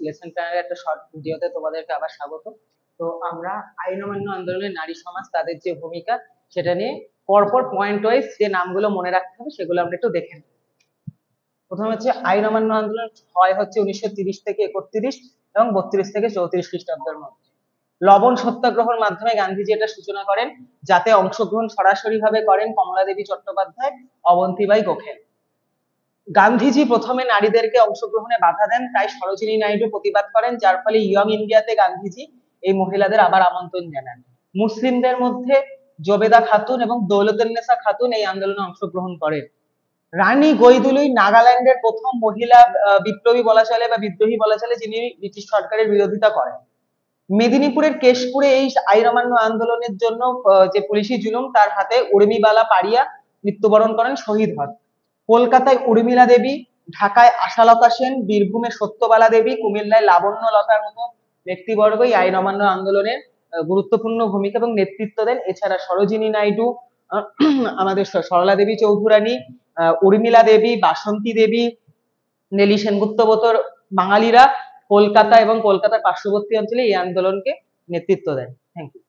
Lesson প্ল্যানের একটা short ভিডিওতে তোমাদেরকে আবার স্বাগত। তো আমরা আইন অমান্য আন্দোলনের নারী সমাজ তাদের যে ভূমিকা সেটা নিয়ে পরপর পয়েন্ট ওয়াইজ যে নামগুলো মনে রাখতে হবে সেগুলো আমরা একটু দেখে নেব। প্রথমে হচ্ছে আইন অমান্য আন্দোলন হয় হচ্ছে 1930 থেকে 31 এবং 32 থেকে 34 খ্রিস্টাব্দের মধ্যে। লবণ সত্যাগ্রহের মাধ্যমে গান্ধীজি এটা সূচনা করেন, যাতে অংশগ্রহণ সরাসরি ভাবে করেন কমলা দেবী চট্টোপাধ্যায়, অবন্তিবাই গোখেল। গান্ধীজি প্রথমে নারীদেরকে অংশগ্রহণে বাধা দেন, তাই সরোজিনী নাইডু প্রতিবাদ করেন, যার ফলে ইয়ং ইন্ডিয়াতে গান্ধীজি এই মহিলাদের আবার আমন্ত্রণ জানান। মুসলিমদের মধ্যে জবেদা খাতুন এবং দৌলতুন্নেসা খাতুন এই আন্দোলনে অংশগ্রহণ করেন। রানী গৈদুলুই নাগাল্যান্ডের প্রথম মহিলা বিপ্লবী বলা চলে বা বিদ্রোহী বলা চলে, যিনি ব্রিটিশ সরকারের বিরোধিতা করেন। মেদিনীপুরের কেশপুরে এই আইন অমান্য আন্দোলনের জন্য যে পুলিশি জুলুম তার হাতে উর্মিবালা পারিয়া মৃত্যুবরণ করেন, শহীদ হন। কলকাতায় উর্মিলা দেবী, ঢাকায় আশালতা সেন, বীরভূমে সত্যবালা দেবী, কুমিল্লায় লাবণ্য লতার মতো ব্যক্তিবর্গ এই আইন অমান্য আন্দোলনের গুরুত্বপূর্ণ ভূমিকা এবং নেতৃত্ব দেন। এছাড়া সরোজিনী নাইডু, আমাদের সরলা দেবী চৌধুরানী, উর্মিলা দেবী, বাসন্তী দেবী, নেলি সেনগুপ্ত বতর বাঙালিরা কলকাতা এবং কলকাতার পার্শ্ববর্তী অঞ্চলে এই আন্দোলনকে নেতৃত্ব দেন। Thank you.